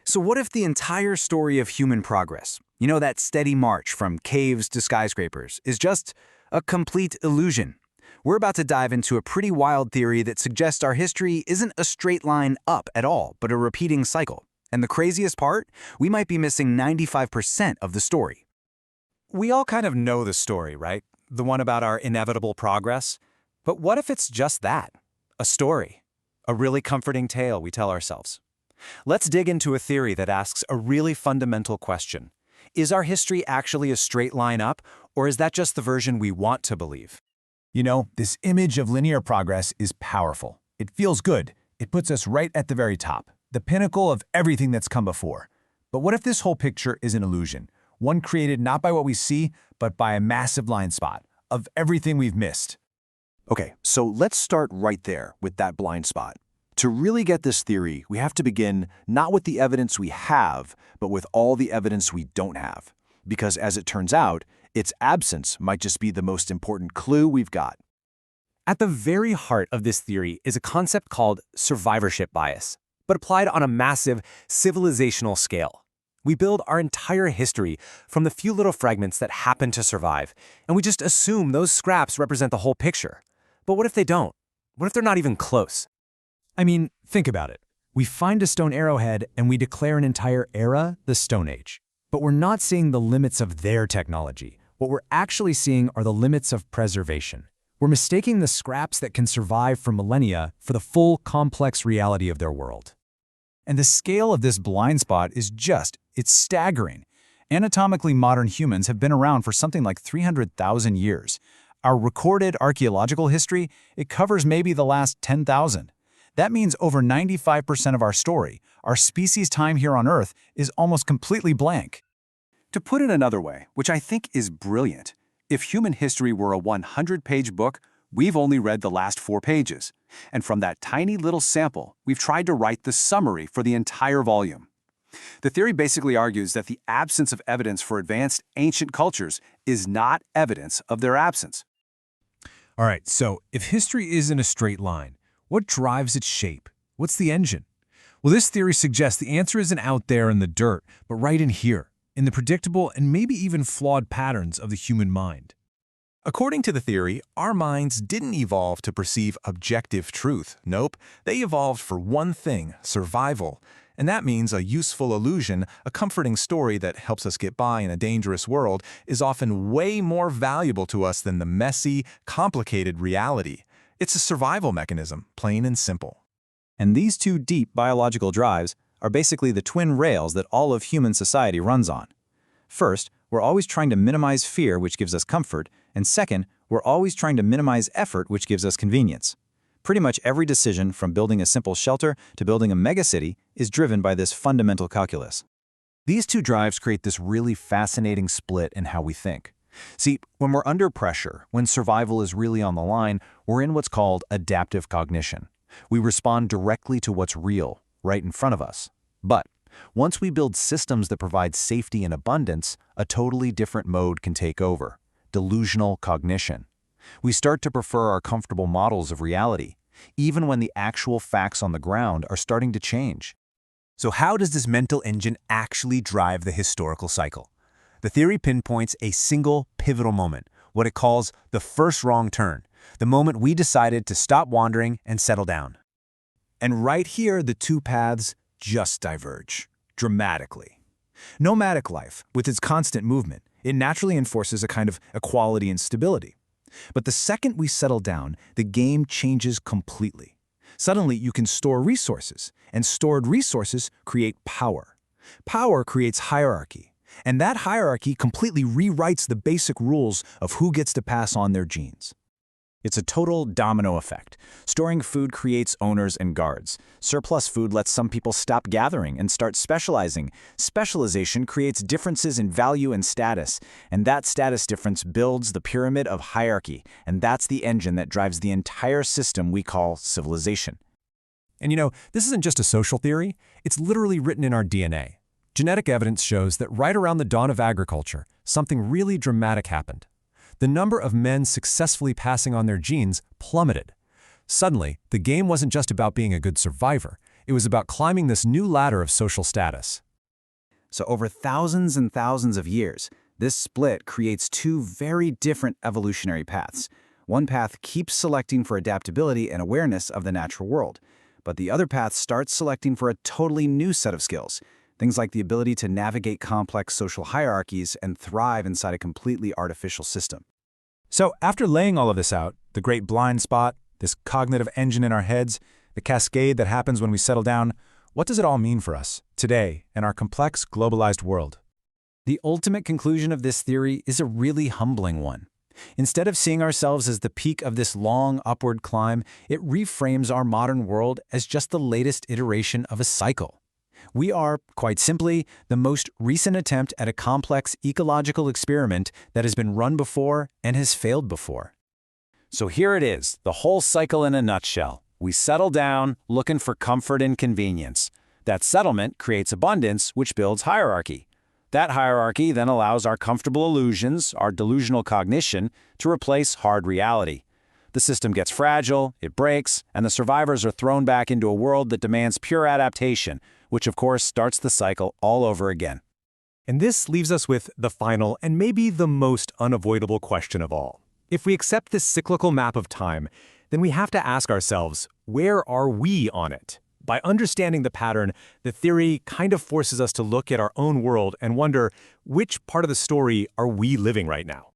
So what if the entire story of human progress, that steady march from caves to skyscrapers, is just a complete illusion? We're about to dive into a pretty wild theory that suggests our history isn't a straight line up at all, but a repeating cycle. And the craziest part? We might be missing 95% of the story. We all kind of know the story, right? The one about our inevitable progress. But what if it's just that? A story. A really comforting tale we tell ourselves. Let's dig into a theory that asks a really fundamental question. Is our history actually a straight line up, or is that just the version we want to believe? This image of linear progress is powerful. It feels good. It puts us right at the very top, the pinnacle of everything that's come before. But what if this whole picture is an illusion? One created not by what we see, but by a massive blind spot of everything we've missed. Okay, so let's start right there with that blind spot. To really get this theory, we have to begin not with the evidence we have, but with all the evidence we don't have. Because as it turns out, its absence might just be the most important clue we've got. At the very heart of this theory is a concept called survivorship bias, but applied on a massive civilizational scale. We build our entire history from the few little fragments that happen to survive, and we just assume those scraps represent the whole picture. But what if they don't? What if they're not even close? Think about it. We find a stone arrowhead and we declare an entire era the Stone Age. But we're not seeing the limits of their technology. What we're actually seeing are the limits of preservation. We're mistaking the scraps that can survive for millennia for the full, complex reality of their world. And the scale of this blind spot is it's staggering. Anatomically modern humans have been around for something like 300,000 years. Our recorded archaeological history, it covers maybe the last 10,000. That means over 95% of our story, our species' time here on Earth, is almost completely blank. To put it another way, which I think is brilliant, if human history were a 100-page book, we've only read the last 4 pages. And from that tiny little sample, we've tried to write the summary for the entire volume. The theory basically argues that the absence of evidence for advanced ancient cultures is not evidence of their absence. All right, so if history isn't a straight line, what drives its shape? What's the engine? Well, this theory suggests the answer isn't out there in the dirt, but right in here, in the predictable and maybe even flawed patterns of the human mind. According to the theory, our minds didn't evolve to perceive objective truth. Nope, they evolved for one thing, survival. And that means a useful illusion, a comforting story that helps us get by in a dangerous world, is often way more valuable to us than the messy, complicated reality. It's a survival mechanism, plain and simple. And these two deep biological drives are basically the twin rails that all of human society runs on. First, we're always trying to minimize fear, which gives us comfort, and second, we're always trying to minimize effort, which gives us convenience. Pretty much every decision, from building a simple shelter to building a megacity, is driven by this fundamental calculus. These two drives create this really fascinating split in how we think. See, when we're under pressure, when survival is really on the line, we're in what's called adaptive cognition. We respond directly to what's real, right in front of us. But once we build systems that provide safety and abundance, a totally different mode can take over: delusional cognition. We start to prefer our comfortable models of reality, even when the actual facts on the ground are starting to change. So how does this mental engine actually drive the historical cycle? The theory pinpoints a single pivotal moment, what it calls the first wrong turn, the moment we decided to stop wandering and settle down. And right here, the two paths just diverge, dramatically. Nomadic life, with its constant movement, it naturally enforces a kind of equality and stability. But the second we settle down, the game changes completely. Suddenly, you can store resources, and stored resources create power. Power creates hierarchy. And that hierarchy completely rewrites the basic rules of who gets to pass on their genes. It's a total domino effect. Storing food creates owners and guards. Surplus food lets some people stop gathering and start specializing. Specialization creates differences in value and status. And that status difference builds the pyramid of hierarchy. And that's the engine that drives the entire system we call civilization. And this isn't just a social theory. It's literally written in our DNA. Genetic evidence shows that right around the dawn of agriculture, something really dramatic happened. The number of men successfully passing on their genes plummeted. Suddenly, the game wasn't just about being a good survivor. It was about climbing this new ladder of social status. So over thousands and thousands of years, this split creates two very different evolutionary paths. One path keeps selecting for adaptability and awareness of the natural world, but the other path starts selecting for a totally new set of skills, things like the ability to navigate complex social hierarchies and thrive inside a completely artificial system. So after laying all of this out, the great blind spot, this cognitive engine in our heads, the cascade that happens when we settle down, what does it all mean for us, today, in our complex, globalized world? The ultimate conclusion of this theory is a really humbling one. Instead of seeing ourselves as the peak of this long upward climb, it reframes our modern world as just the latest iteration of a cycle. We are, quite simply, the most recent attempt at a complex ecological experiment that has been run before and has failed before. So here it is, the whole cycle in a nutshell. We settle down, looking for comfort and convenience. That settlement creates abundance, which builds hierarchy. That hierarchy then allows our comfortable illusions, our delusional cognition, to replace hard reality. The system gets fragile, it breaks, and the survivors are thrown back into a world that demands pure adaptation, which of course starts the cycle all over again. And this leaves us with the final and maybe the most unavoidable question of all. If we accept this cyclical map of time, then we have to ask ourselves, where are we on it? By understanding the pattern, the theory kind of forces us to look at our own world and wonder, which part of the story are we living right now?